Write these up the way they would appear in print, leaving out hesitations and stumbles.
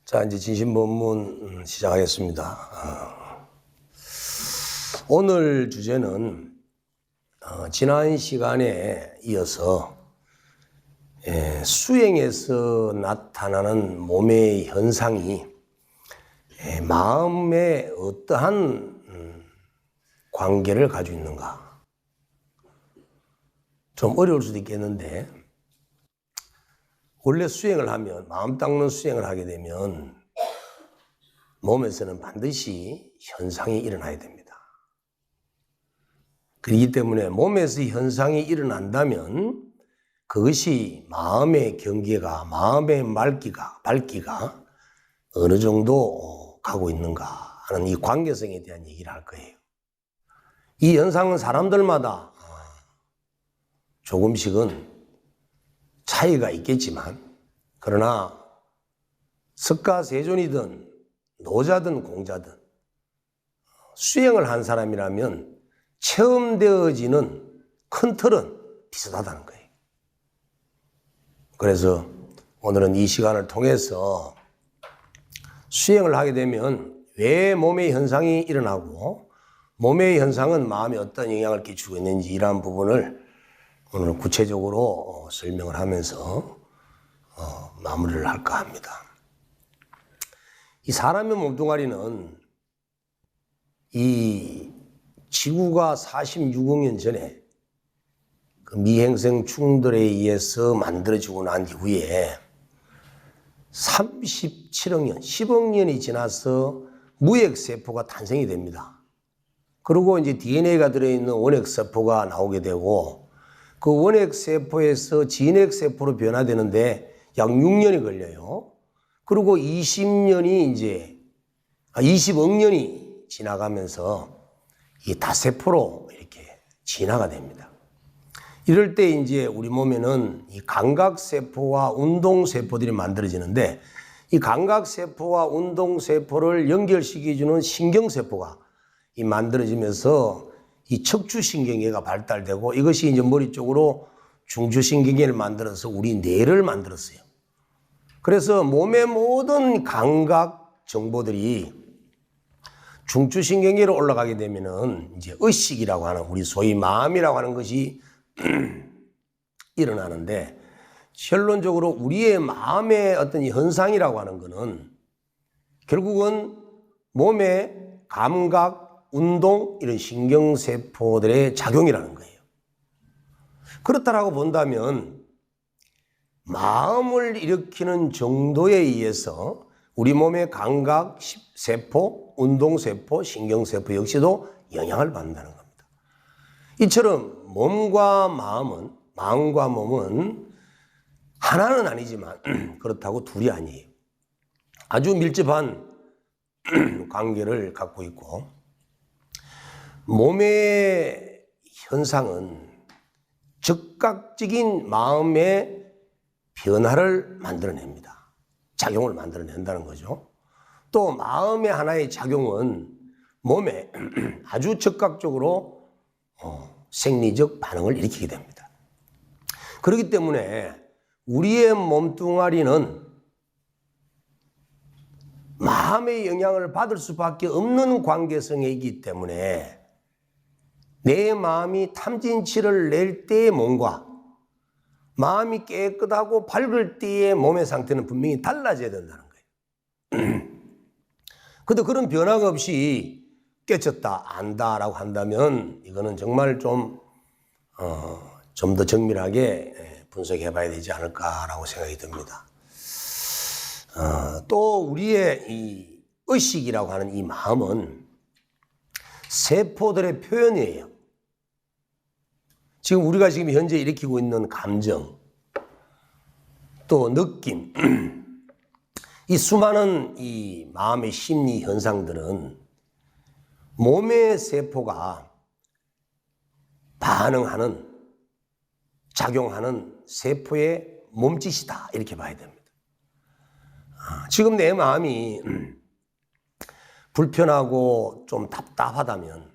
자, 이제 진심본문 시작하겠습니다. 오늘 주제는 지난 시간에 이어서 수행에서 나타나는 몸의 현상이 마음에 어떠한 관계를 가지고 있는가. 좀 어려울 수도 있겠는데, 원래 수행을 하면, 마음 닦는 수행을 하게 되면 몸에서는 반드시 현상이 일어나야 됩니다. 그렇기 때문에 몸에서 현상이 일어난다면 그것이 마음의 경계가, 마음의 밝기가 어느 정도 가고 있는가 하는 이 관계성에 대한 얘기를 할 거예요. 이 현상은 사람들마다 조금씩은 차이가 있겠지만, 그러나 석가세존이든 노자든 공자든 수행을 한 사람이라면 체험되어지는 큰 틀은 비슷하다는 거예요. 그래서 오늘은 이 시간을 통해서 수행을 하게 되면 왜 몸의 현상이 일어나고 몸의 현상은 마음에 어떤 영향을 끼치고 있는지, 이러한 부분을 오늘 구체적으로 설명을 하면서 마무리를 할까 합니다. 이 사람의 몸뚱아리는 이 지구가 46억 년 전에 그 미행성 충돌에 의해서 만들어지고 난 이후에 37억 년, 10억 년이 지나서 무액세포가 탄생이 됩니다. 그리고 이제 DNA가 들어있는 원핵세포가 나오게 되고, 그 원핵세포에서 진핵세포로 변화되는데 약 6년이 걸려요. 그리고 20억 년이 지나가면서 이 다세포로 이렇게 진화가 됩니다. 이럴 때 이제 우리 몸에는 이 감각세포와 운동세포들이 만들어지는데, 이 감각세포와 운동세포를 연결시켜주는 신경세포가 만들어지면서 이 척추신경계가 발달되고, 이것이 이제 머리 쪽으로 중추신경계를 만들어서 우리 뇌를 만들었어요. 그래서 몸의 모든 감각 정보들이 중추신경계로 올라가게 되면은 이제 의식이라고 하는, 우리 소위 마음이라고 하는 것이 일어나는데, 결론적으로 우리의 마음의 어떤 현상이라고 하는 것은 결국은 몸의 감각, 운동, 이런 신경세포들의 작용이라는 거예요. 그렇다라고 본다면 마음을 일으키는 정도에 의해서 우리 몸의 감각세포, 운동세포, 신경세포 역시도 영향을 받는다는 겁니다. 이처럼 마음과 몸은 하나는 아니지만 그렇다고 둘이 아니에요. 아주 밀접한 관계를 갖고 있고, 몸의 현상은 즉각적인 마음의 변화를 만들어냅니다. 작용을 만들어낸다는 거죠. 또 마음의 하나의 작용은 몸에 아주 즉각적으로 생리적 반응을 일으키게 됩니다. 그렇기 때문에 우리의 몸뚱아리는 마음의 영향을 받을 수밖에 없는 관계성에 있기 때문에 내 마음이 탐진치를 낼 때의 몸과 마음이 깨끗하고 밝을 때의 몸의 상태는 분명히 달라져야 된다는 거예요. 그런데 그런 변화가 없이 깨쳤다, 안다라고 한다면 이거는 정말 좀 더 정밀하게 분석해 봐야 되지 않을까라고 생각이 듭니다. 또 우리의 이 의식이라고 하는 이 마음은 세포들의 표현이에요. 지금 우리가 지금 현재 일으키고 있는 감정, 또 느낌, 이 수많은 이 마음의 심리 현상들은 몸의 세포가 반응하는, 작용하는 세포의 몸짓이다, 이렇게 봐야 됩니다. 지금 내 마음이 불편하고 좀 답답하다면,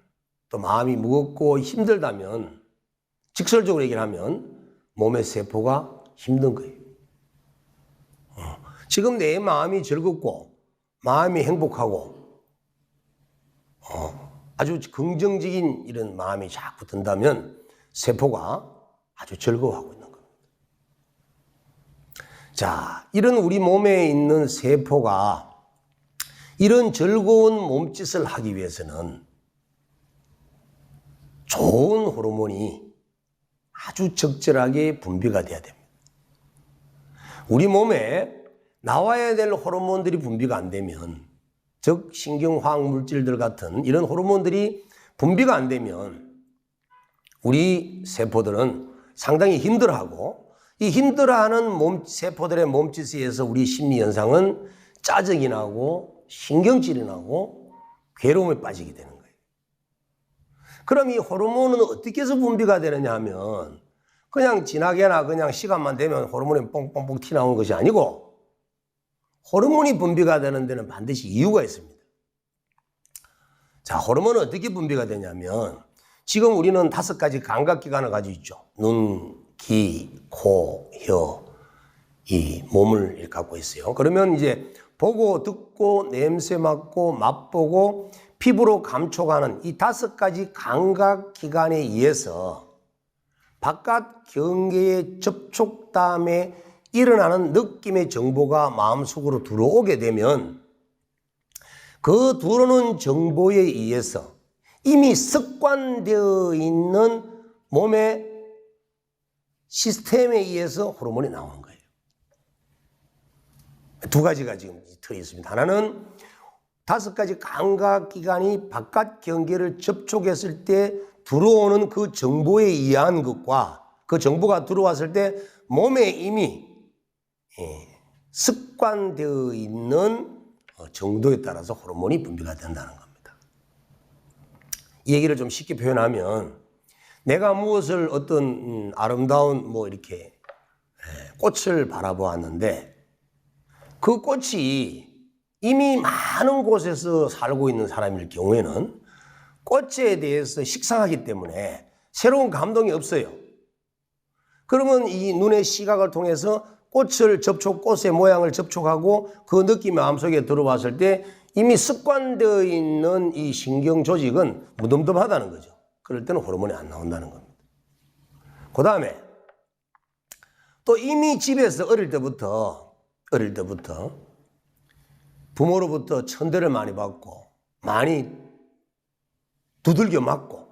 또 마음이 무겁고 힘들다면, 직설적으로 얘기를 하면 몸의 세포가 힘든 거예요. 지금 내 마음이 즐겁고 마음이 행복하고 아주 긍정적인 이런 마음이 자꾸 든다면 세포가 아주 즐거워하고 있는 겁니다. 자, 이런 우리 몸에 있는 세포가 이런 즐거운 몸짓을 하기 위해서는 좋은 호르몬이 아주 적절하게 분비가 돼야 됩니다. 우리 몸에 나와야 될 호르몬들이 분비가 안 되면, 즉 신경화학 물질들 같은 이런 호르몬들이 분비가 안 되면 우리 세포들은 상당히 힘들어하고, 이 힘들어하는 세포들의 몸짓에 의해서 우리 심리 현상은 짜증이 나고 신경질이 나고 괴로움에 빠지게 되는 거예요. 그럼 이 호르몬은 어떻게 해서 분비가 되느냐 하면 그냥 진하게나 그냥 시간만 되면 호르몬이 뽕뽕뽕 튀어나오는 것이 아니고, 호르몬이 분비가 되는 데는 반드시 이유가 있습니다. 자, 호르몬은 어떻게 분비가 되냐면, 지금 우리는 5가지 감각기관을 가지고 있죠. 눈, 귀, 코, 혀, 이 몸을 갖고 있어요. 그러면 이제 보고, 듣고, 냄새 맡고, 맛보고, 피부로 감촉하는 이 5가지 감각기관에 의해서 바깥 경계의 접촉담에 일어나는 느낌의 정보가 마음속으로 들어오게 되면, 그 들어오는 정보에 의해서 이미 습관되어 있는 몸의 시스템에 의해서 호르몬이 나오는 거예요. 2가지가 지금 틀이 있습니다. 하나는 5가지 감각기관이 바깥 경계를 접촉했을 때 들어오는 그 정보에 의한 것과, 그 정보가 들어왔을 때 몸에 이미 습관되어 있는 정도에 따라서 호르몬이 분비가 된다는 겁니다. 이 얘기를 좀 쉽게 표현하면, 내가 무엇을 어떤 아름다운 이렇게 꽃을 바라보았는데, 그 꽃이 이미 많은 곳에서 살고 있는 사람일 경우에는 꽃에 대해서 식상하기 때문에 새로운 감동이 없어요. 그러면 이 눈의 시각을 통해서 꽃의 모양을 접촉하고 그 느낌이 마음속에 들어왔을 때 이미 습관되어 있는 이 신경 조직은 무덤덤하다는 거죠. 그럴 때는 호르몬이 안 나온다는 겁니다. 그 다음에 또 이미 집에서 어릴 때부터 부모로부터 천대를 많이 받고 많이 두들겨 맞고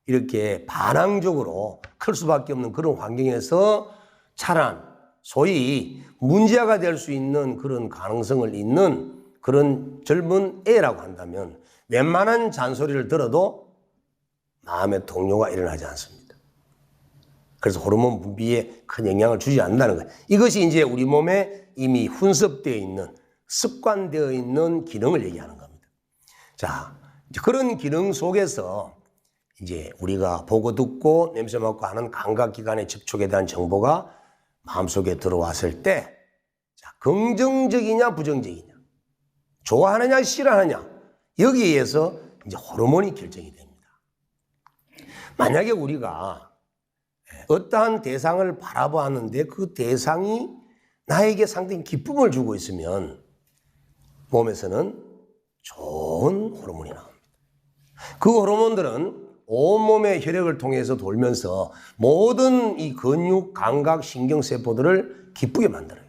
이렇게 반항적으로 클 수밖에 없는 그런 환경에서 자란, 소위 문제아가 될 수 있는 그런 가능성을 있는 그런 젊은 애라고 한다면 웬만한 잔소리를 들어도 마음의 동요가 일어나지 않습니다. 그래서 호르몬 분비에 큰 영향을 주지 않는다는 거예요. 이것이 이제 우리 몸에 이미 훈습되어 있는, 습관되어 있는 기능을 얘기하는 겁니다. 자, 이제 그런 기능 속에서 이제 우리가 보고 듣고 냄새 맡고 하는 감각기관의 접촉에 대한 정보가 마음속에 들어왔을 때, 자, 긍정적이냐 부정적이냐, 좋아하느냐 싫어하느냐, 여기에 의해서 이제 호르몬이 결정이 됩니다. 만약에 우리가 어떠한 대상을 바라보았는데 그 대상이 나에게 상당히 기쁨을 주고 있으면 몸에서는 좋은 호르몬이 나옵니다. 그 호르몬들은 온몸의 혈액을 통해서 돌면서 모든 이 근육, 감각, 신경세포들을 기쁘게 만들어요.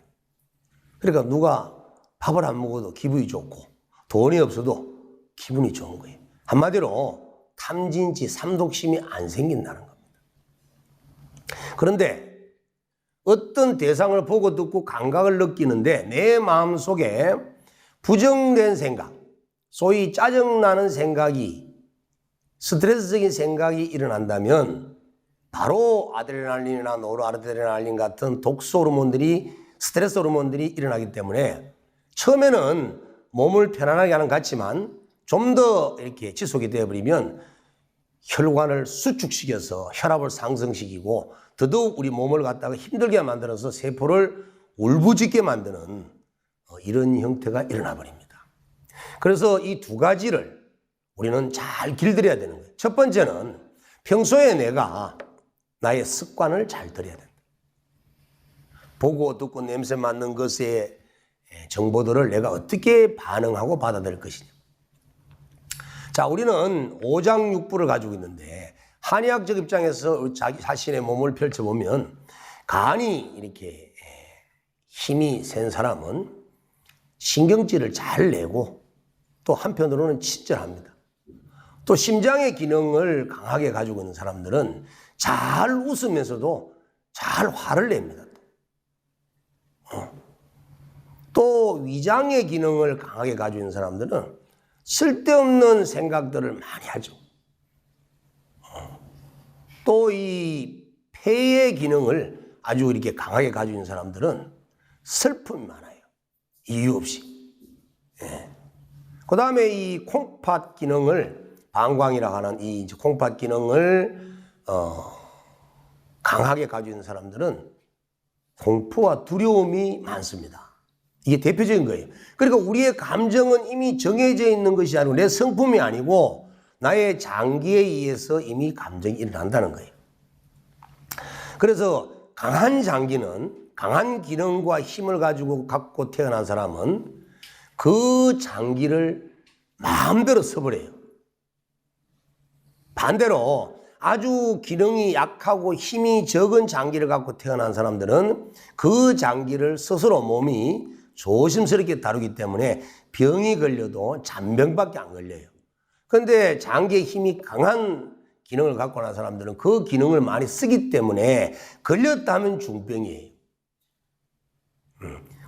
그러니까 누가 밥을 안 먹어도 기분이 좋고 돈이 없어도 기분이 좋은 거예요. 한마디로 탐진치, 삼독심이 안 생긴다는 겁니다. 그런데 어떤 대상을 보고 듣고 감각을 느끼는데 내 마음속에 부정된 생각, 소위 짜증나는 생각이, 스트레스적인 생각이 일어난다면 바로 아드레날린이나 노르아드레날린 같은 독소 호르몬들이, 스트레스 호르몬들이 일어나기 때문에 처음에는 몸을 편안하게 하는 것 같지만 좀 더 이렇게 지속이 되어버리면 혈관을 수축시켜서 혈압을 상승시키고 더더욱 우리 몸을 갖다가 힘들게 만들어서 세포를 울부짖게 만드는 이런 형태가 일어나 버립니다. 그래서 이 2가지를 우리는 잘 길들여야 되는 거예요. 첫 번째는 평소에 내가 나의 습관을 잘 들여야 된다. 보고 듣고 냄새 맡는 것에 정보들을 내가 어떻게 반응하고 받아들일 것이냐. 자, 우리는 오장육부를 가지고 있는데 한의학적 입장에서 자기 자신의 몸을 펼쳐보면 간이 이렇게 힘이 센 사람은 신경질을 잘 내고 또 한편으로는 친절합니다. 또 심장의 기능을 강하게 가지고 있는 사람들은 잘 웃으면서도 잘 화를 냅니다. 또 위장의 기능을 강하게 가지고 있는 사람들은 쓸데없는 생각들을 많이 하죠. 또 이 폐의 기능을 아주 이렇게 강하게 가지고 있는 사람들은 슬픔이 많아요. 이유 없이. 그 다음에 이 콩팥 기능을, 방광이라고 하는 이 콩팥 기능을 강하게 가지고 있는 사람들은 공포와 두려움이 많습니다. 이게 대표적인 거예요. 그러니까 우리의 감정은 이미 정해져 있는 것이 아니고 내 성품이 아니고 나의 장기에 의해서 이미 감정이 일어난다는 거예요. 그래서 강한 장기는, 강한 기능과 힘을 갖고 태어난 사람은 그 장기를 마음대로 써버려요. 반대로 아주 기능이 약하고 힘이 적은 장기를 갖고 태어난 사람들은 그 장기를 스스로 몸이 조심스럽게 다루기 때문에 병이 걸려도 잔병밖에 안 걸려요. 그런데 장기의 힘이 강한 기능을 갖고 난 사람들은 그 기능을 많이 쓰기 때문에 걸렸다 하면 중병이에요.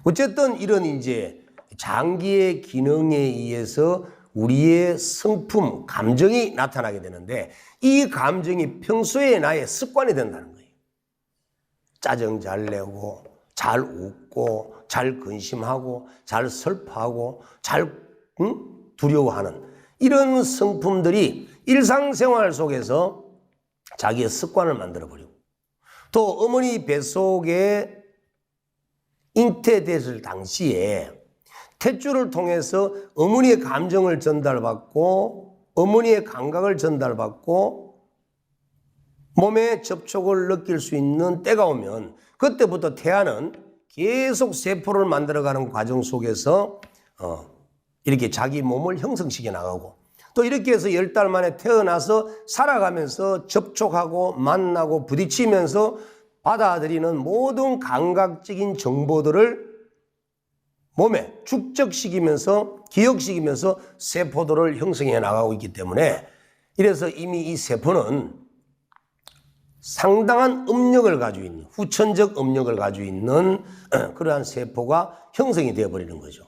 어쨌든 이런 이제 장기의 기능에 의해서 우리의 성품, 감정이 나타나게 되는데 이 감정이 평소에 나의 습관이 된다는 거예요. 짜증 잘 내고, 잘 웃고, 잘 근심하고, 잘 슬퍼하고, 잘 두려워하는 이런 성품들이 일상생활 속에서 자기의 습관을 만들어버리고 또 어머니 뱃속에 잉태됐을 당시에 탯줄을 통해서 어머니의 감정을 전달받고 어머니의 감각을 전달받고 몸에 접촉을 느낄 수 있는 때가 오면 그때부터 태아는 계속 세포를 만들어가는 과정 속에서 이렇게 자기 몸을 형성시켜 나가고 또 이렇게 해서 10달 만에 태어나서 살아가면서 접촉하고 만나고 부딪히면서 받아들이는 모든 감각적인 정보들을 몸에 축적시키면서 기억시키면서 세포들을 형성해 나가고 있기 때문에 이래서 이미 이 세포는 상당한 업력을 가지고 있는 후천적 업력을 가지고 있는 그러한 세포가 형성이 되어버리는 거죠.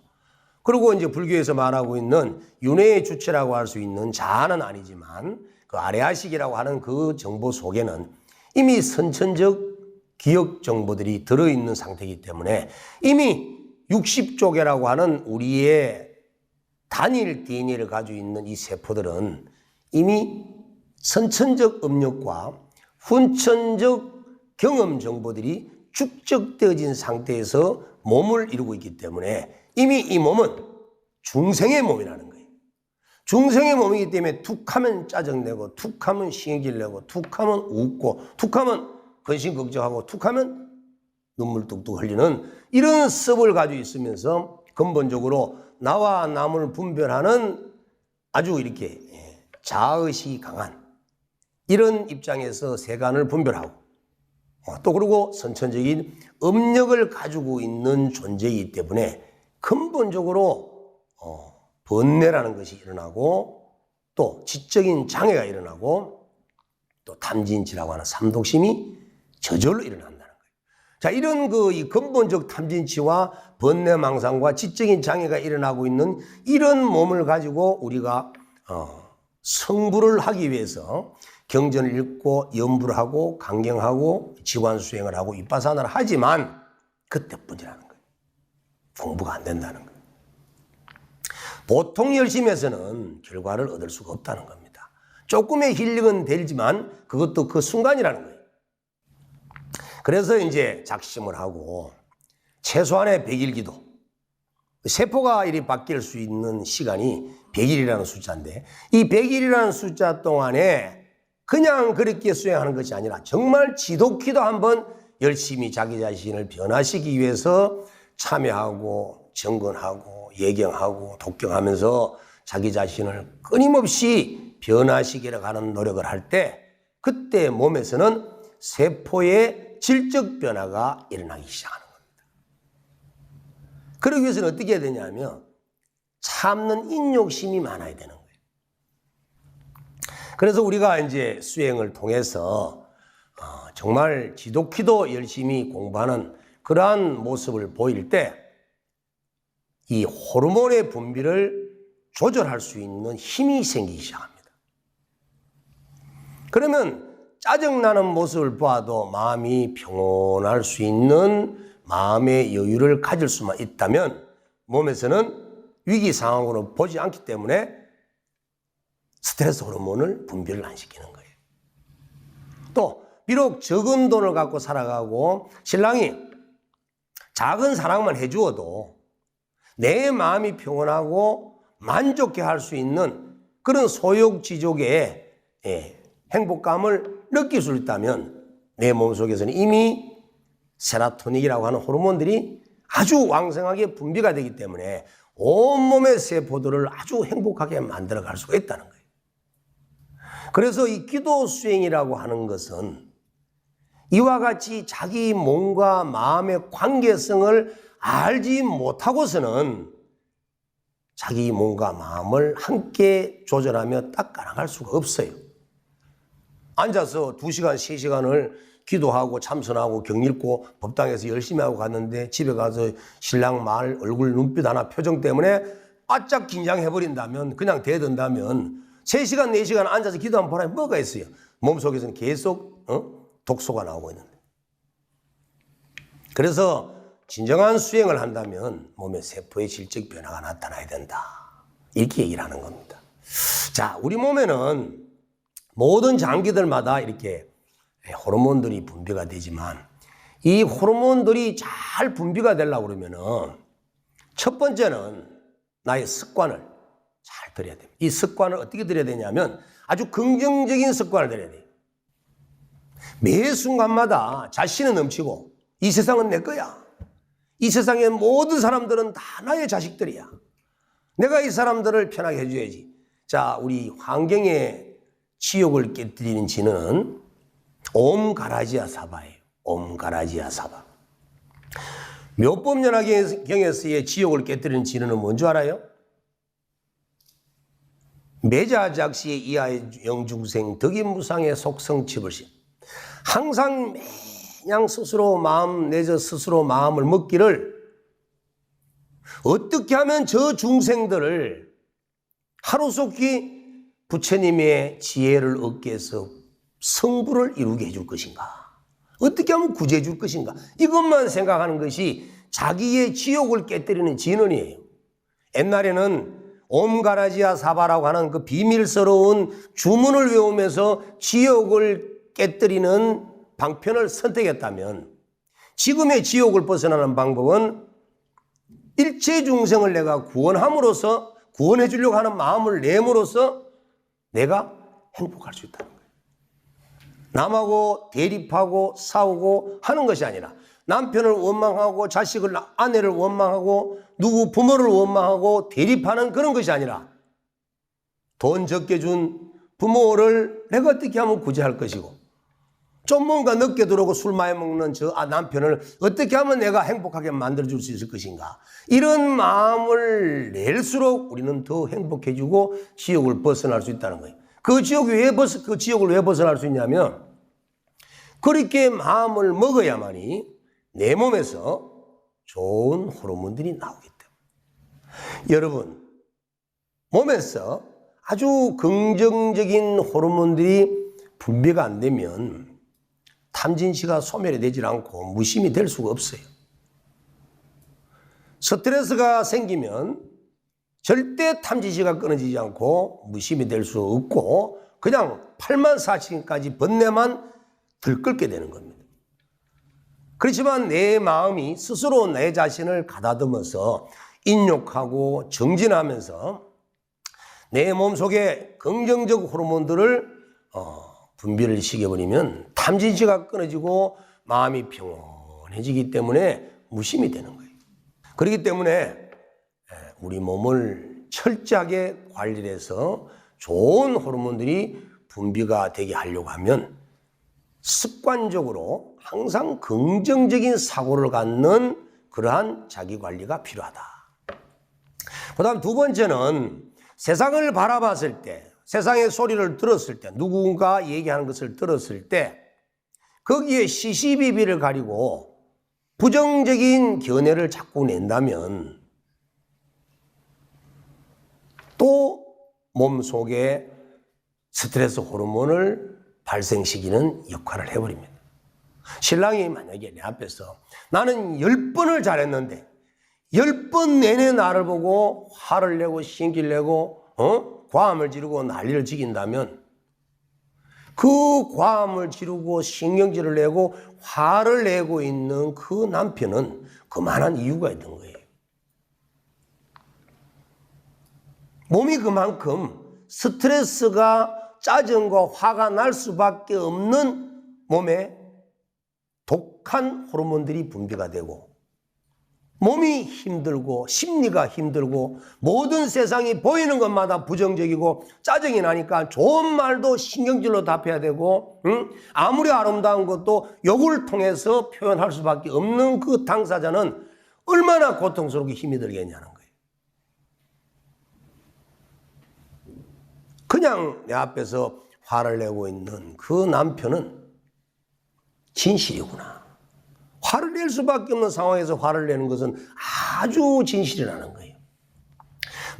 그리고 이제 불교에서 말하고 있는 윤회의 주체라고 할 수 있는 자아는 아니지만 그 아레아식이라고 하는 그 정보 속에는 이미 선천적 기억 정보들이 들어있는 상태이기 때문에 이미 60조개라고 하는 우리의 단일 DNA를 가지고 있는 이 세포들은 이미 선천적 업력과 후천적 경험 정보들이 축적되어진 상태에서 몸을 이루고 있기 때문에 이미 이 몸은 중생의 몸이라는 거예요. 중생의 몸이기 때문에 툭하면 짜증내고 툭하면 신경질 내고 툭하면 웃고 툭하면 근심걱정하고 툭하면 눈물 뚝뚝 흘리는 이런 습을 가지고 있으면서 근본적으로 나와 남을 분별하는 아주 이렇게 자의식이 강한 이런 입장에서 세간을 분별하고 또 그리고 선천적인 업력을 가지고 있는 존재이기 때문에 근본적으로 번뇌라는 것이 일어나고 또 지적인 장애가 일어나고 또 탐진치라고 하는 삼독심이 저절로 일어난다는 거예요. 자, 이런 이 근본적 탐진치와 번뇌망상과 지적인 장애가 일어나고 있는 이런 몸을 가지고 우리가 성불을 하기 위해서 경전을 읽고 연불을 하고 강경하고 지관수행을 하고 윗바사나를 하지만 그때뿐이라는 거예요. 공부가 안 된다는 거예요. 보통 열심히 해서는 결과를 얻을 수가 없다는 겁니다. 조금의 힐링은 되지만 그것도 그 순간이라는 거예요. 그래서 이제 작심을 하고 최소한의 100일 기도, 세포가 이리 바뀔 수 있는 시간이 100일이라는 숫자인데 이 100일이라는 숫자 동안에 그냥 그렇게 수행하는 것이 아니라 정말 지독히도 한번 열심히 자기 자신을 변화시키기 위해서 참여하고 정건하고 예경하고 독경하면서 자기 자신을 끊임없이 변화시키려 가는 노력을 할 때 그때 몸에서는 세포의 질적 변화가 일어나기 시작하는 겁니다. 그러기 위해서는 어떻게 해야 되냐면 참는 인욕심이 많아야 되는 거예요. 그래서 우리가 이제 수행을 통해서 정말 지독히도 열심히 공부하는 그러한 모습을 보일 때 이 호르몬의 분비를 조절할 수 있는 힘이 생기기 시작합니다. 그러면 짜증나는 모습을 봐도 마음이 평온할 수 있는 마음의 여유를 가질 수만 있다면 몸에서는 위기 상황으로 보지 않기 때문에 스트레스 호르몬을 분비를 안 시키는 거예요. 또 비록 적은 돈을 갖고 살아가고 신랑이 작은 사랑만 해주어도 내 마음이 평온하고 만족해 할 수 있는 그런 소욕지족의 행복감을 느낄 수 있다면 내 몸속에서는 이미 세라토닌이라고 하는 호르몬들이 아주 왕성하게 분비가 되기 때문에 온몸의 세포들을 아주 행복하게 만들어 갈 수가 있다는 거예요. 그래서 이 기도 수행이라고 하는 것은 이와 같이 자기 몸과 마음의 관계성을 알지 못하고서는 자기 몸과 마음을 함께 조절하며 닦아나갈 수가 없어요. 앉아서 2시간, 3시간을 기도하고 참선하고 경 읽고 법당에서 열심히 하고 갔는데 집에 가서 신랑 말, 얼굴, 눈빛 하나 표정 때문에 바짝 긴장해버린다면 그냥 대든다면 3시간, 4시간 앉아서 기도하면 보람이 뭐가 있어요? 몸속에서는 계속 독소가 나오고 있는데. 그래서 진정한 수행을 한다면 몸의 세포의 질적 변화가 나타나야 된다. 이렇게 얘기를 하는 겁니다. 자, 우리 몸에는 모든 장기들마다 이렇게 호르몬들이 분비가 되지만 이 호르몬들이 잘 분비가 되려고 그러면은 첫 번째는 나의 습관을 잘 들여야 됩니다. 이 습관을 어떻게 들여야 되냐면 아주 긍정적인 습관을 들여야 돼요. 매 순간마다 자신은 넘치고 이 세상은 내 거야. 이 세상의 모든 사람들은 다 나의 자식들이야. 내가 이 사람들을 편하게 해줘야지. 자, 우리 환경에 치욕을 깨뜨리는 진은 옴가라지아 사바예요. 옴가라지아 사바. 묘법연화경에서의 지옥을 깨뜨리는 진은 뭔지 알아요? 매자작시의 이하의 영중생 덕이무상의 속성치불신. 항상 그냥 스스로 마음 내저 스스로 마음을 먹기를 어떻게 하면 저 중생들을 하루속히 부처님의 지혜를 얻게 해서 성불을 이루게 해줄 것인가? 어떻게 하면 구제해 줄 것인가? 이것만 생각하는 것이 자기의 지옥을 깨뜨리는 진언이에요. 옛날에는 옴가라지아 사바라고 하는 그 비밀스러운 주문을 외우면서 지옥을 깨뜨리는 방편을 선택했다면 지금의 지옥을 벗어나는 방법은 일체 중생을 내가 구원함으로써 구원해 주려고 하는 마음을 내므로써 내가 행복할 수 있다는 거예요. 남하고 대립하고 싸우고 하는 것이 아니라 남편을 원망하고 자식을 아내를 원망하고 누구 부모를 원망하고 대립하는 그런 것이 아니라 돈 적게 준 부모를 내가 어떻게 하면 구제할 것이고 좀 뭔가 늦게 들어오고 술 많이 먹는 저 남편을 어떻게 하면 내가 행복하게 만들어줄 수 있을 것인가. 이런 마음을 낼수록 우리는 더 행복해지고 지옥을 벗어날 수 있다는 거예요. 그 지옥을 왜 벗어날 수 있냐면 그렇게 마음을 먹어야만이 내 몸에서 좋은 호르몬들이 나오기 때문에. 여러분, 몸에서 아주 긍정적인 호르몬들이 분비가 안 되면 탐진치가 소멸이 되질 않고 무심이 될 수가 없어요. 스트레스가 생기면 절대 탐진치가 끊어지지 않고 무심이 될 수 없고 그냥 8만 4천까지 번뇌만 들끓게 되는 겁니다. 그렇지만 내 마음이 스스로 내 자신을 가다듬어서 인욕하고 정진하면서 내 몸속에 긍정적 호르몬들을 분비를 시켜버리면 탐진치가 끊어지고 마음이 평온해지기 때문에 무심이 되는 거예요. 그렇기 때문에 우리 몸을 철저하게 관리를 해서 좋은 호르몬들이 분비가 되게 하려고 하면 습관적으로 항상 긍정적인 사고를 갖는 그러한 자기관리가 필요하다. 그 다음 두 번째는 세상을 바라봤을 때, 세상의 소리를 들었을 때, 누군가 얘기하는 것을 들었을 때 거기에 시시비비를 가리고 부정적인 견해를 자꾸 낸다면 또 몸속에 스트레스 호르몬을 발생시키는 역할을 해버립니다. 신랑이 만약에 내 앞에서 나는 10번을 잘했는데 10번 내내 나를 보고 화를 내고 신기를 내고 과음을 지르고 난리를 지긴다면 그 과음을 지르고 신경질을 내고 화를 내고 있는 그 남편은 그만한 이유가 있던 거예요. 몸이 그만큼 스트레스가 짜증과 화가 날 수밖에 없는 몸에 독한 호르몬들이 분비가 되고 몸이 힘들고 심리가 힘들고 모든 세상이 보이는 것마다 부정적이고 짜증이 나니까 좋은 말도 신경질로 답해야 되고 아무리 아름다운 것도 욕을 통해서 표현할 수밖에 없는 그 당사자는 얼마나 고통스럽게 힘이 들겠냐는 거예요. 그냥 내 앞에서 화를 내고 있는 그 남편은 진실이구나. 화를 낼 수밖에 없는 상황에서 화를 내는 것은 아주 진실이라는 거예요.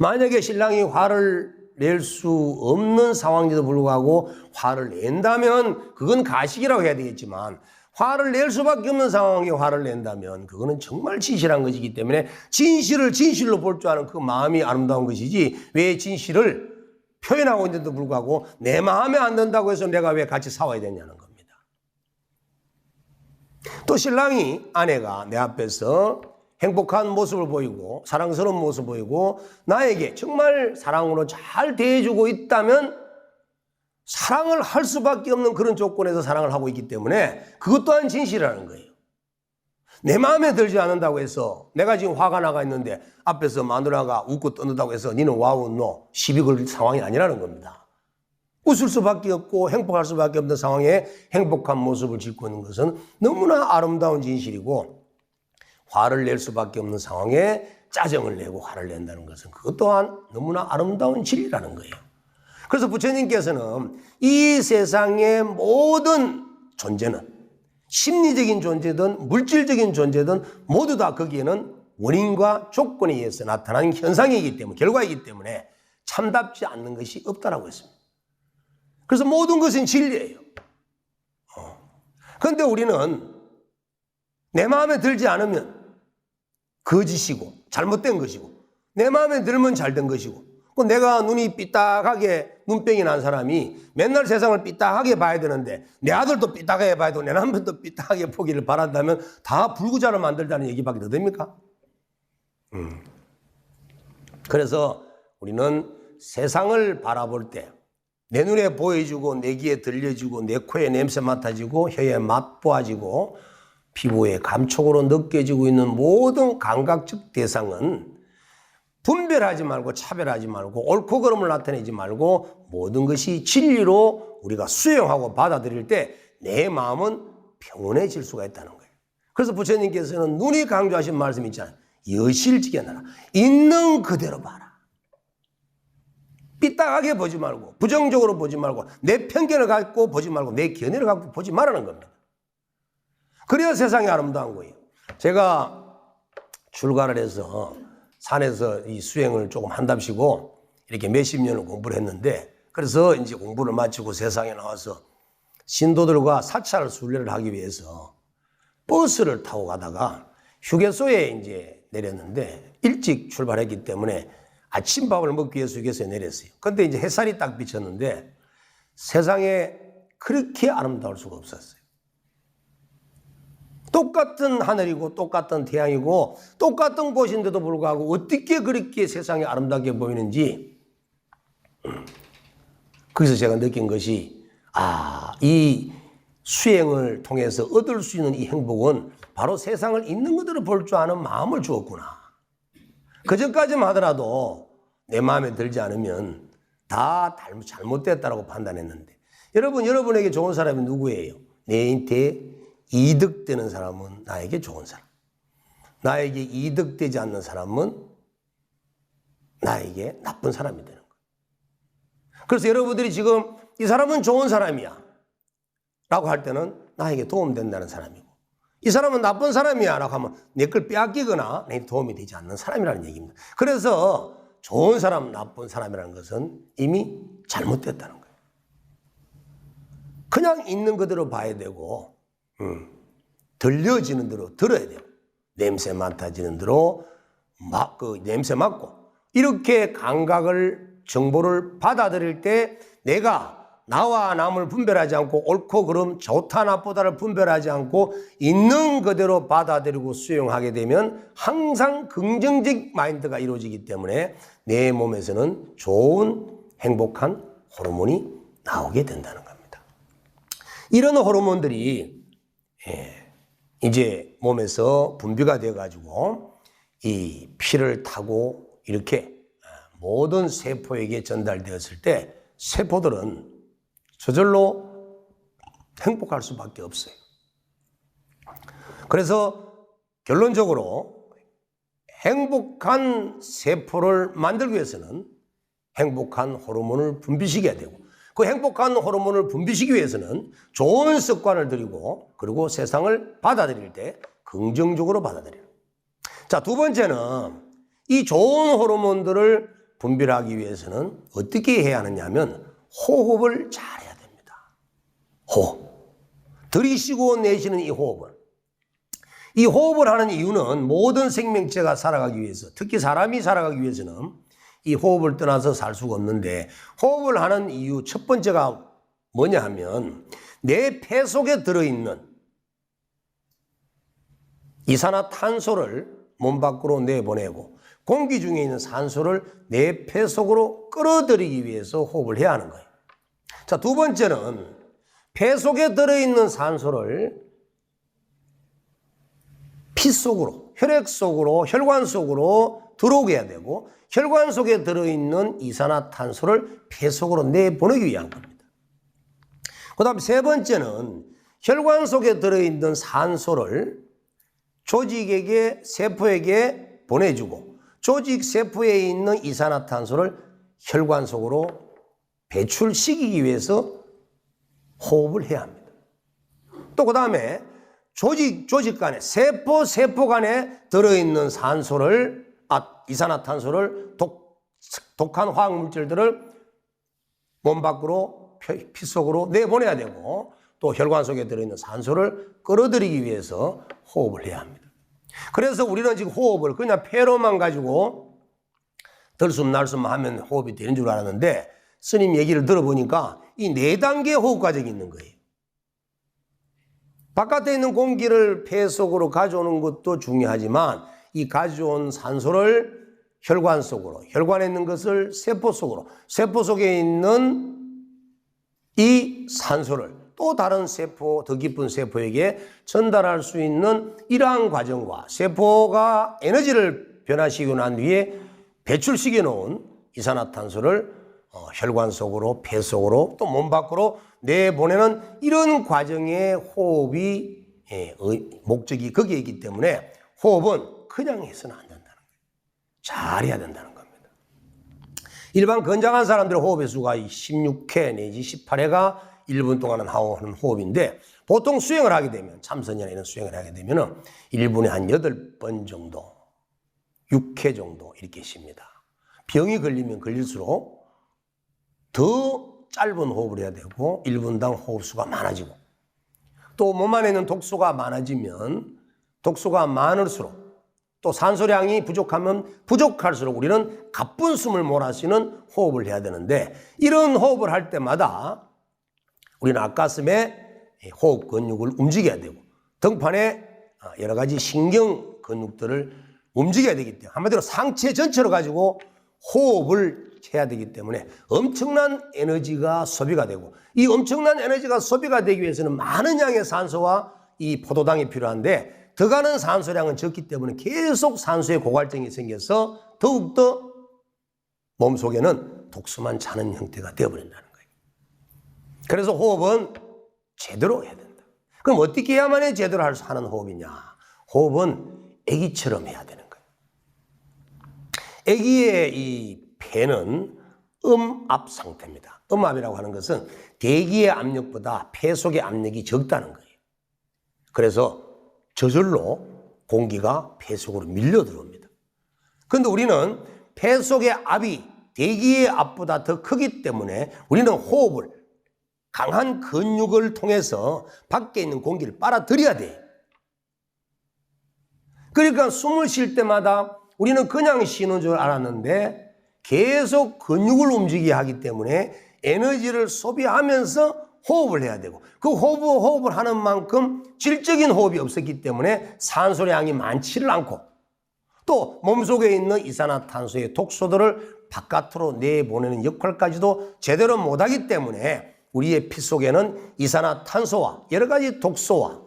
만약에 신랑이 화를 낼 수 없는 상황인데도 불구하고 화를 낸다면 그건 가식이라고 해야 되겠지만 화를 낼 수밖에 없는 상황에 화를 낸다면 그거는 정말 진실한 것이기 때문에 진실을 진실로 볼 줄 아는 그 마음이 아름다운 것이지 왜 진실을 표현하고 있는데도 불구하고 내 마음에 안 든다고 해서 내가 왜 같이 싸워야 되냐는 겁니다. 또 신랑이 아내가 내 앞에서 행복한 모습을 보이고 사랑스러운 모습을 보이고 나에게 정말 사랑으로 잘 대해주고 있다면 사랑을 할 수밖에 없는 그런 조건에서 사랑을 하고 있기 때문에 그것 또한 진실이라는 거예요. 내 마음에 들지 않는다고 해서 내가 지금 화가 나가 있는데 앞에서 마누라가 웃고 떠는다고 해서 니는 와우 노 시비 걸 상황이 아니라는 겁니다. 웃을 수밖에 없고 행복할 수밖에 없는 상황에 행복한 모습을 짓고 있는 것은 너무나 아름다운 진실이고 화를 낼 수밖에 없는 상황에 짜증을 내고 화를 낸다는 것은 그것 또한 너무나 아름다운 진리라는 거예요. 그래서 부처님께서는 이 세상의 모든 존재는 심리적인 존재든 물질적인 존재든 모두 다 거기에는 원인과 조건에 의해서 나타나는 현상이기 때문에 결과이기 때문에 참답지 않는 것이 없다라고 했습니다. 그래서 모든 것은 진리예요. 그런데 우리는 내 마음에 들지 않으면 거짓이고 잘못된 것이고 내 마음에 들면 잘된 것이고 내가 눈이 삐딱하게 눈병이 난 사람이 맨날 세상을 삐딱하게 봐야 되는데 내 아들도 삐딱하게 봐야 되고 내 남편도 삐딱하게 보기를 바란다면 다 불구자로 만들다는 얘기밖에 더 됩니까? 그래서 우리는 세상을 바라볼 때 내 눈에 보여주고 내 귀에 들려주고 내 코에 냄새 맡아지고 혀에 맛보아지고 피부에 감촉으로 느껴지고 있는 모든 감각적 대상은 분별하지 말고 차별하지 말고 옳고 그름을 나타내지 말고 모든 것이 진리로 우리가 수용하고 받아들일 때 내 마음은 평온해질 수가 있다는 거예요. 그래서 부처님께서는 눈이 강조하신 말씀이 있잖아요. 여실지견하라. 있는 그대로 봐라. 삐딱하게 보지 말고 부정적으로 보지 말고 내 편견을 갖고 보지 말고 내 견해를 갖고 보지 말라는 겁니다. 그래야 세상이 아름다운 거예요. 제가 출가를 해서 산에서 이 수행을 조금 한답시고 이렇게 몇십 년을 공부를 했는데 그래서 이제 공부를 마치고 세상에 나와서 신도들과 사찰 순례를 하기 위해서 버스를 타고 가다가 휴게소에 이제 내렸는데 일찍 출발했기 때문에 아침밥을 먹기 위해서 휴게소에 내렸어요. 근데 이제 햇살이 딱 비쳤는데 세상에 그렇게 아름다울 수가 없었어요. 똑같은 하늘이고 똑같은 태양이고 똑같은 곳인데도 불구하고 어떻게 그렇게 세상이 아름답게 보이는지 거기서 제가 느낀 것이 이 수행을 통해서 얻을 수 있는 이 행복은 바로 세상을 있는 그대로 볼 줄 아는 마음을 주었구나. 그전까지만 하더라도 내 마음에 들지 않으면 다 잘못됐다라고 판단했는데, 여러분에게 좋은 사람이 누구예요? 내한테 이득되는 사람은 나에게 좋은 사람, 나에게 이득되지 않는 사람은 나에게 나쁜 사람이 되는 거예요. 그래서 여러분들이 지금 이 사람은 좋은 사람이야 라고 할 때는 나에게 도움된다는 사람이고, 이 사람은 나쁜 사람이야 라고 하면 내 걸 빼앗기거나 내 도움이 되지 않는 사람이라는 얘기입니다. 그래서 좋은 사람, 나쁜 사람이라는 것은 이미 잘못됐다는 거예요. 그냥 있는 그대로 봐야 되고, 들려지는 대로 들어야 돼요. 냄새 맡아지는 대로 냄새 맡고, 이렇게 감각을, 정보를 받아들일 때 내가 나와 남을 분별하지 않고 옳고 그름, 좋다 나쁘다를 분별하지 않고 있는 그대로 받아들이고 수용하게 되면 항상 긍정적 마인드가 이루어지기 때문에 내 몸에서는 좋은 행복한 호르몬이 나오게 된다는 겁니다. 이런 호르몬들이 이제 몸에서 분비가 되어 가지고 이 피를 타고 이렇게 모든 세포에게 전달되었을 때 세포들은 저절로 행복할 수밖에 없어요. 그래서 결론적으로 행복한 세포를 만들기 위해서는 행복한 호르몬을 분비시켜야 되고, 그 행복한 호르몬을 분비시키기 위해서는 좋은 습관을 들이고, 그리고 세상을 받아들일 때 긍정적으로 받아들여요. 자, 두 번째는 이 좋은 호르몬들을 분비하기 위해서는 어떻게 해야 하느냐 하면 호흡을 잘해야 됩니다. 호흡. 들이쉬고 내쉬는 이 호흡을. 이 호흡을 하는 이유는 모든 생명체가 살아가기 위해서, 특히 사람이 살아가기 위해서는 이 호흡을 떠나서 살 수가 없는데, 호흡을 하는 이유 첫 번째가 뭐냐 하면 내 폐 속에 들어있는 이산화탄소를 몸 밖으로 내보내고 공기 중에 있는 산소를 내 폐 속으로 끌어들이기 위해서 호흡을 해야 하는 거예요. 자, 두 번째는 폐 속에 들어있는 산소를 피 속으로, 혈액 속으로, 혈관 속으로 들어오게 해야 되고, 혈관 속에 들어있는 이산화탄소를 폐 속으로 내보내기 위한 겁니다. 그 다음 세 번째는 혈관 속에 들어있는 산소를 조직에게, 세포에게 보내주고, 조직 세포에 있는 이산화탄소를 혈관 속으로 배출시키기 위해서 호흡을 해야 합니다. 또 그 다음에 조직 간에, 세포 간에 들어있는 이산화탄소를 독한 화학물질들을 몸 밖으로 피 속으로 내보내야 되고, 또 혈관 속에 들어있는 산소를 끌어들이기 위해서 호흡을 해야 합니다. 그래서 우리는 지금 호흡을 그냥 폐로만 가지고 들숨 날숨 하면 호흡이 되는 줄 알았는데, 스님 얘기를 들어보니까 이 4단계 호흡 과정이 있는 거예요. 바깥에 있는 공기를 폐 속으로 가져오는 것도 중요하지만, 이 가져온 산소를 혈관 속으로, 혈관에 있는 것을 세포 속으로, 세포 속에 있는 이 산소를 또 다른 세포, 더 깊은 세포에게 전달할 수 있는 이러한 과정과, 세포가 에너지를 변화시키고 난 뒤에 배출시켜 놓은 이산화탄소를 혈관 속으로, 폐 속으로, 또 몸 밖으로 내보내는 이런 과정의 호흡이 목적이 거기에 있기 때문에 호흡은 그냥 해서는 안 된다는 거예요. 잘해야 된다는 겁니다. 일반 건장한 사람들의 호흡의 수가 16회 내지 18회가 1분 동안 하는 호흡인데, 보통 수행을 하게 되면, 참선이나 이런 수행을 하게 되면 1분에 한 8번 정도, 6회 정도 이렇게 쉽니다. 병이 걸리면 걸릴수록 더 짧은 호흡을 해야 되고 1분당 호흡수가 많아지고, 또 몸 안에 있는 독소가 많아지면 독소가 많을수록, 또 산소량이 부족하면 부족할수록 우리는 가쁜 숨을 몰아쉬는 호흡을 해야 되는데, 이런 호흡을 할 때마다 우리는 앞가슴에 호흡 근육을 움직여야 되고, 등판에 여러 가지 신경 근육들을 움직여야 되기 때문에, 한마디로 상체 전체로 가지고 호흡을 해야 되기 때문에 엄청난 에너지가 소비가 되고, 이 엄청난 에너지가 소비가 되기 위해서는 많은 양의 산소와 이 포도당이 필요한데, 들어가는 산소량은 적기 때문에 계속 산소에 고갈증이 생겨서 더욱더 몸속에는 독소만 차는 형태가 되어버린다는 거예요. 그래서 호흡은 제대로 해야 된다. 그럼 어떻게 해야만 제대로 하는 호흡이냐? 호흡은 아기처럼 해야 되는 거예요. 아기의 이 폐는 음압 상태입니다. 음압이라고 하는 것은 대기의 압력보다 폐 속의 압력이 적다는 거예요. 그래서 저절로 공기가 폐 속으로 밀려 들어옵니다. 그런데 우리는 폐 속의 압이 대기의 압보다 더 크기 때문에 우리는 호흡을 강한 근육을 통해서 밖에 있는 공기를 빨아들여야 돼요. 그러니까 숨을 쉴 때마다 우리는 그냥 쉬는 줄 알았는데 계속 근육을 움직이게 하기 때문에 에너지를 소비하면서 호흡을 해야 되고 그 호흡을 하는 만큼 질적인 호흡이 없었기 때문에 산소량이 많지를 않고 또 몸속에 있는 이산화탄소의 독소들을 바깥으로 내보내는 역할까지도 제대로 못하기 때문에 우리의 피 속에는 이산화탄소와 여러 가지 독소와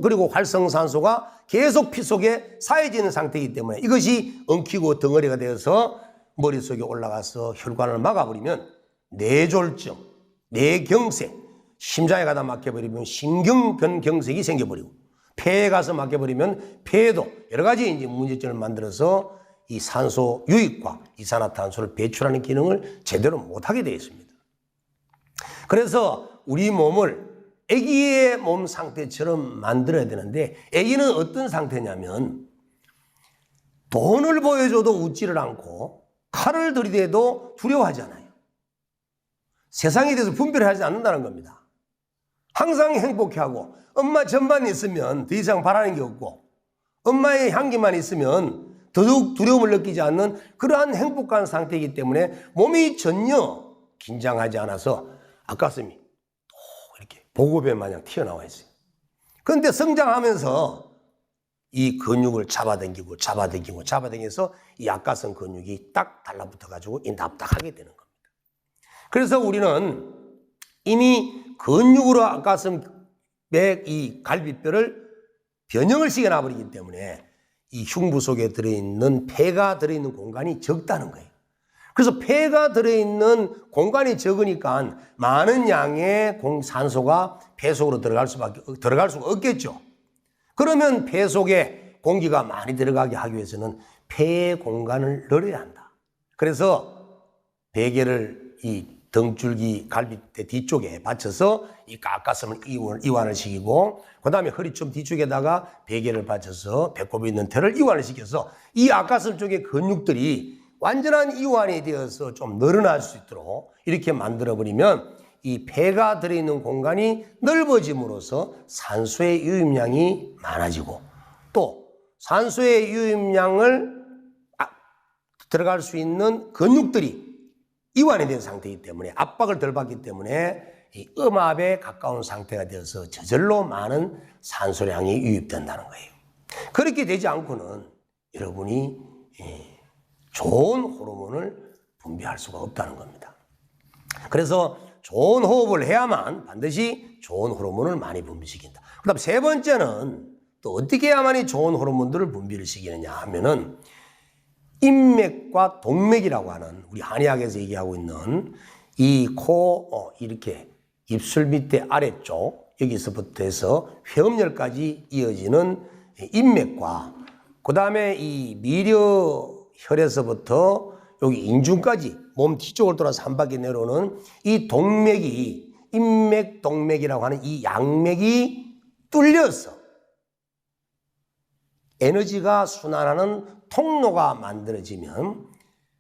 그리고 활성산소가 계속 피 속에 쌓여지는 상태이기 때문에 이것이 엉키고 덩어리가 되어서 머릿속에 올라가서 혈관을 막아버리면 뇌졸중, 뇌경색, 심장에 가다 막혀버리면 심경변경색이 생겨버리고 폐에 가서 막혀버리면 폐에도 여러 가지 이제 문제점을 만들어서 이 산소 유입과 이산화탄소를 배출하는 기능을 제대로 못하게 되어 있습니다. 그래서 우리 몸을 아기의 몸 상태처럼 만들어야 되는데 아기는 어떤 상태냐면 돈을 보여줘도 웃지를 않고 칼을 들이대도 두려워하지 않아요. 세상에 대해서 분별을 하지 않는다는 겁니다. 항상 행복해하고 엄마 젖만 있으면 더 이상 바라는 게 없고 엄마의 향기만 있으면 더더욱 두려움을 느끼지 않는 그러한 행복한 상태이기 때문에 몸이 전혀 긴장하지 않아서 앞가슴이 또 이렇게 보급에 마냥 튀어나와 있어요. 그런데 성장하면서 이 근육을 잡아당겨서 이 앞가슴 근육이 딱 달라붙어가지고 이 납작하게 되는 겁니다. 그래서 우리는 이미 근육으로 앞가슴 이 갈비뼈를 변형을 시켜놔버리기 때문에 이 흉부 속에 들어있는 폐가 들어있는 공간이 적다는 거예요. 그래서 폐가 들어있는 공간이 적으니까 많은 양의 산소가 폐 속으로 들어갈 수가 없겠죠. 그러면 폐 속에 공기가 많이 들어가게 하기 위해서는 폐의 공간을 늘려야 한다. 그래서 베개를 이 등줄기 갈비뼈 뒤쪽에 받쳐서 이 가슴을 이완을 시키고 그 다음에 허리 좀 뒤쪽에다가 베개를 받쳐서 배꼽이 있는 털을 이완을 시켜서 이 앞가슴 쪽의 근육들이 완전한 이완이 되어서 좀 늘어날 수 있도록 이렇게 만들어버리면 이 폐가 들어있는 공간이 넓어짐으로써 산소의 유입량이 많아지고 또 산소의 유입량을 들어갈 수 있는 근육들이 이완이 된 상태이기 때문에 압박을 덜 받기 때문에 이 음압에 가까운 상태가 되어서 저절로 많은 산소량이 유입된다는 거예요. 그렇게 되지 않고는 여러분이 좋은 호르몬을 분비할 수가 없다는 겁니다. 그래서 좋은 호흡을 해야만 반드시 좋은 호르몬을 많이 분비시킨다. 그 다음 세 번째는 또 어떻게 해야만이 좋은 호르몬들을 분비를 시키느냐 하면은 인맥과 동맥이라고 하는 우리 한의학에서 얘기하고 있는 이 코 이렇게 입술 밑에 아래쪽 여기서부터 해서 회음열까지 이어지는 인맥과 그 다음에 이 미려혈에서부터 여기 인중까지 몸 뒤쪽을 돌아서 한 바퀴 내려오는 이 동맥이 인맥 동맥이라고 하는 이 양맥이 뚫려서 에너지가 순환하는 통로가 만들어지면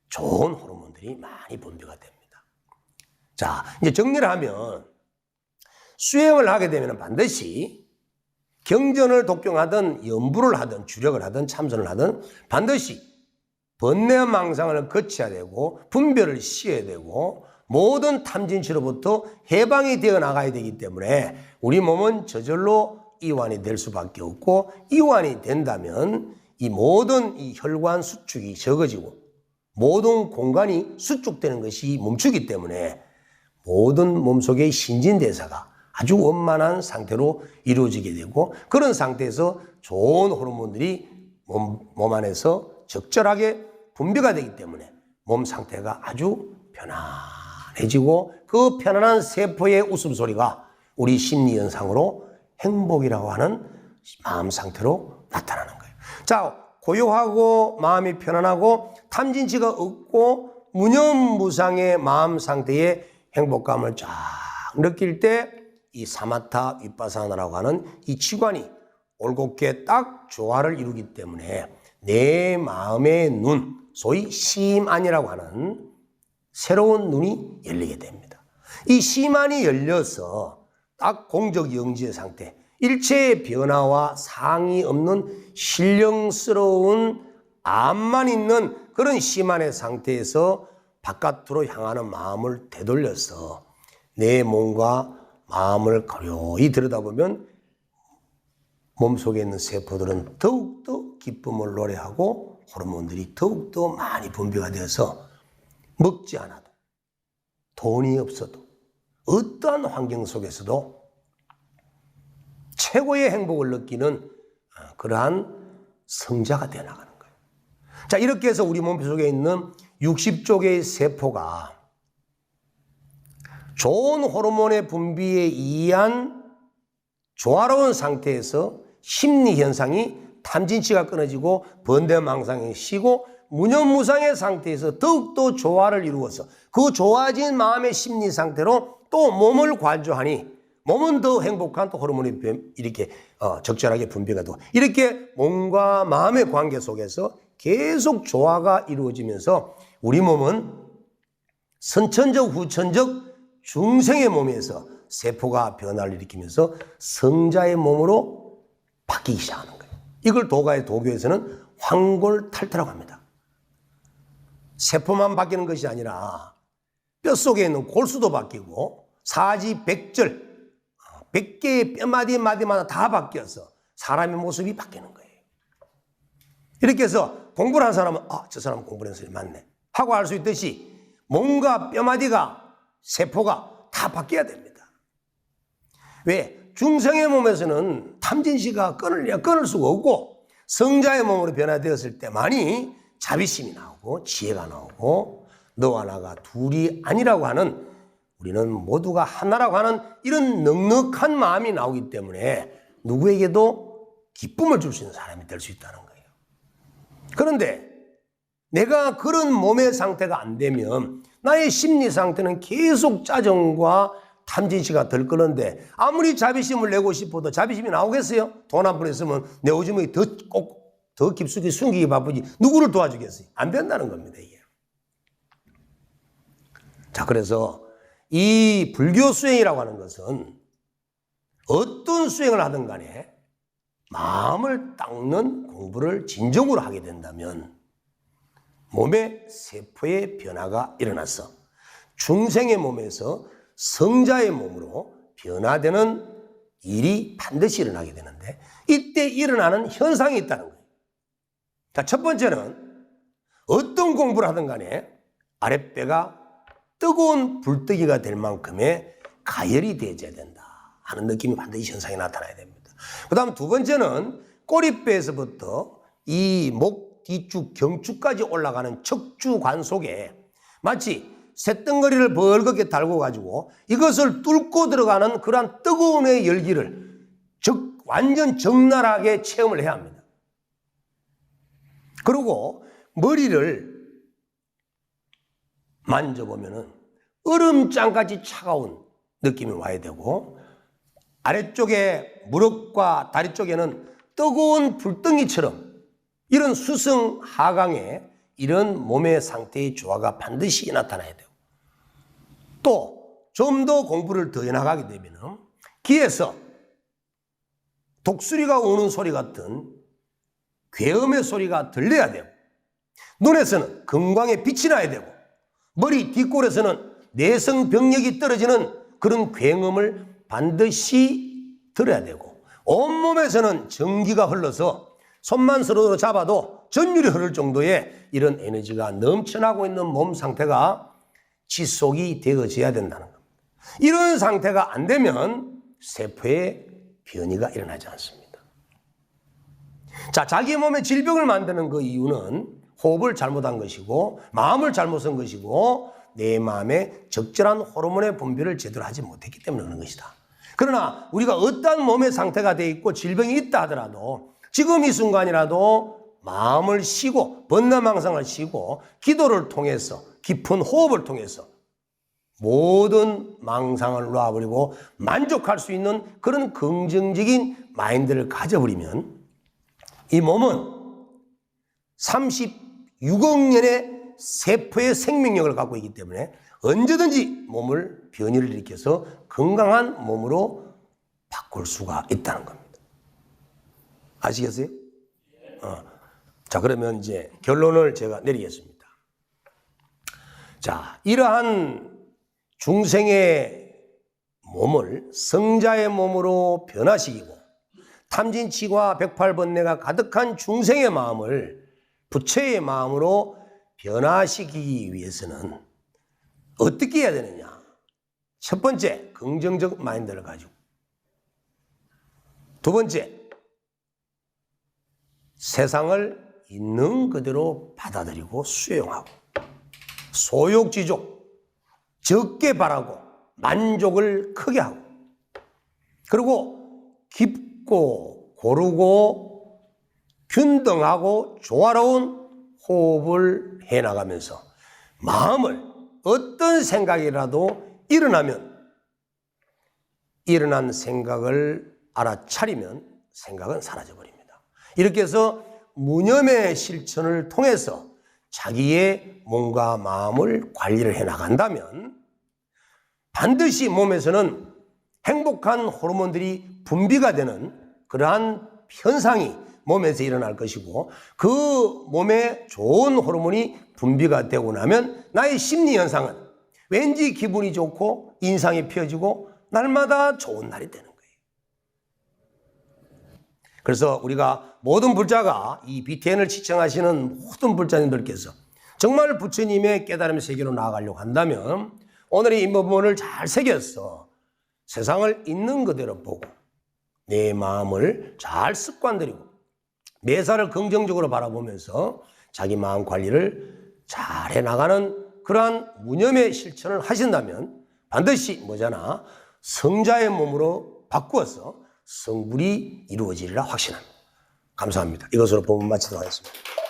좋은 호르몬들이 많이 분비가 됩니다. 자, 이제 정리를 하면 수행을 하게 되면 반드시 경전을 독경하든 연부를 하든 주력을 하든 참선을 하든 반드시 번뇌망상을 거쳐야 되고 분별을 시켜야 되고 모든 탐진치로부터 해방이 되어 나가야 되기 때문에 우리 몸은 저절로 이완이 될 수밖에 없고 이완이 된다면 이 모든 이 혈관 수축이 적어지고 모든 공간이 수축되는 것이 멈추기 때문에 모든 몸속의 신진대사가 아주 원만한 상태로 이루어지게 되고, 그런 상태에서 좋은 호르몬들이 몸 안에서 적절하게 분비가 되기 때문에 몸 상태가 아주 편안해지고, 그 편안한 세포의 웃음소리가 우리 심리현상으로 행복이라고 하는 마음 상태로 나타나는 거예요. 자, 고요하고 마음이 편안하고 탐진치가 없고 무념무상의 마음 상태의 행복감을 쫙 느낄 때 이 사마타 윗바사나라고 하는 이 치관이 올곧게 딱 조화를 이루기 때문에 내 마음의 눈, 소위 심안이라고 하는 새로운 눈이 열리게 됩니다. 이 심안이 열려서 딱 공적 영지의 상태, 일체의 변화와 상이 없는 신령스러운 암만 있는 그런 심안의 상태에서 바깥으로 향하는 마음을 되돌려서 내 몸과 마음을 고요히 들여다보면 몸속에 있는 세포들은 더욱더 기쁨을 노래하고 호르몬들이 더욱더 많이 분비가 되어서 먹지 않아도, 돈이 없어도, 어떠한 환경 속에서도 최고의 행복을 느끼는 그러한 성자가 되어나가는 거예요. 자, 이렇게 해서 우리 몸속에 있는 60조 개의 세포가 좋은 호르몬의 분비에 의한 조화로운 상태에서 심리 현상이 탐진치가 끊어지고 번뇌망상이 쉬고 무념무상의 상태에서 더욱더 조화를 이루어서 그 좋아진 마음의 심리 상태로 또 몸을 관조하니 몸은 더 행복한 또 호르몬이 이렇게 적절하게 분비가 되고, 이렇게 몸과 마음의 관계 속에서 계속 조화가 이루어지면서 우리 몸은 선천적 후천적 중생의 몸에서 세포가 변화를 일으키면서 성자의 몸으로 바뀌기 시작하는 거예요. 이걸 도가의 도교에서는 황골탈퇴라고 합니다. 세포만 바뀌는 것이 아니라 뼛속에 있는 골수도 바뀌고 사지백절 100개의 뼈마디 마디마다 다 바뀌어서 사람의 모습이 바뀌는 거예요. 이렇게 해서 공부를 한 사람은 저 사람은 공부를 해서 맞네 하고 알 수 있듯이 몸과 뼈마디가 세포가 다 바뀌어야 됩니다. 왜? 중생의 몸에서는 탐진치가 끊을 수가 없고 성자의 몸으로 변화되었을 때만이 자비심이 나오고 지혜가 나오고 너와 나가 둘이 아니라고 하는, 우리는 모두가 하나라고 하는 이런 넉넉한 마음이 나오기 때문에 누구에게도 기쁨을 줄 수 있는 사람이 될 수 있다는 거예요. 그런데 내가 그런 몸의 상태가 안 되면 나의 심리 상태는 계속 짜증과 탐진치가 들끓는데 아무리 자비심을 내고 싶어도 자비심이 나오겠어요? 돈 한 푼 있으면 내 오줌이 더 깊숙이 숨기기 바쁘지 누구를 도와주겠어요? 안 된다는 겁니다, 이게. 자, 그래서 이 불교 수행이라고 하는 것은 어떤 수행을 하든 간에 마음을 닦는 공부를 진정으로 하게 된다면 몸의 세포의 변화가 일어나서 중생의 몸에서 성자의 몸으로 변화되는 일이 반드시 일어나게 되는데, 이때 일어나는 현상이 있다는 거예요. 자, 첫 번째는 어떤 공부를 하든 간에 아랫배가 뜨거운 불뜨기가 될 만큼의 가열이 되어야 된다 하는 느낌이 반드시 현상이 나타나야 됩니다. 그 다음 두 번째는 꼬리뼈에서부터 이 목 뒤축 경축까지 올라가는 척추관 속에 마치 쇳덩어리를 벌겋게 달고 가지고 이것을 뚫고 들어가는 그러한 뜨거움의 열기를 완전 적나라하게 체험을 해야 합니다. 그리고 머리를 만져보면은 얼음장같이 차가운 느낌이 와야 되고, 아래쪽에 무릎과 다리 쪽에는 뜨거운 불덩이처럼 이런 수성 하강의 이런 몸의 상태의 조화가 반드시 나타나야 돼요. 또 좀 더 공부를 더 해나가게 되면 귀에서 독수리가 우는 소리 같은 괴음의 소리가 들려야 되고, 눈에서는 금광의 빛이 나야 되고, 머리 뒷골에서는 내성병력이 떨어지는 그런 굉음을 반드시 들어야 되고, 온몸에서는 전기가 흘러서 손만 서로 잡아도 전율이 흐를 정도의 이런 에너지가 넘쳐나고 있는 몸 상태가 지속이 되어져야 된다는 겁니다. 이런 상태가 안 되면 세포의 변이가 일어나지 않습니다. 자, 자기 몸에 질병을 만드는 그 이유는 호흡을 잘못한 것이고 마음을 잘못 쓴 것이고 내 마음에 적절한 호르몬의 분비를 제대로 하지 못했기 때문에 그런 것이다. 그러나 우리가 어떠한 몸의 상태가 돼 있고 질병이 있다 하더라도 지금 이 순간이라도 마음을 쉬고 번뇌망상을 쉬고 기도를 통해서 깊은 호흡을 통해서 모든 망상을 놓아버리고 만족할 수 있는 그런 긍정적인 마인드를 가져버리면 이 몸은 36억 년의 세포의 생명력을 갖고 있기 때문에 언제든지 몸을 변이를 일으켜서 건강한 몸으로 바꿀 수가 있다는 겁니다. 아시겠어요? 자, 그러면 이제 결론을 제가 내리겠습니다. 자, 이러한 중생의 몸을 성자의 몸으로 변화시키고 탐진치와 108번뇌가 가득한 중생의 마음을 부처의 마음으로 변화시키기 위해서는 어떻게 해야 되느냐? 첫 번째, 긍정적 마인드를 가지고. 두 번째, 세상을 있는 그대로 받아들이고 수용하고 소욕지족, 적게 바라고 만족을 크게 하고 그리고 깊고 고르고 균등하고 조화로운 호흡을 해나가면서 마음을 어떤 생각이라도 일어나면 일어난 생각을 알아차리면 생각은 사라져버립니다. 이렇게 해서 무념의 실천을 통해서 자기의 몸과 마음을 관리를 해나간다면 반드시 몸에서는 행복한 호르몬들이 분비가 되는 그러한 현상이 몸에서 일어날 것이고 그 몸에 좋은 호르몬이 분비가 되고 나면 나의 심리 현상은 왠지 기분이 좋고 인상이 펴지고 날마다 좋은 날이 되는 거예요. 그래서 우리가 모든 불자가 이 BTN을 시청하시는 모든 불자님들께서 정말 부처님의 깨달음의 세계로 나아가려고 한다면 오늘의 인법문을 잘 새겨서 세상을 있는 그대로 보고 내 마음을 잘 습관들이고 매사를 긍정적으로 바라보면서 자기 마음 관리를 잘 해나가는 그러한 무념의 실천을 하신다면 반드시 뭐잖아 성자의 몸으로 바꾸어서 성불이 이루어지리라 확신합니다. 감사합니다. 이것으로 본문 마치도록 하겠습니다.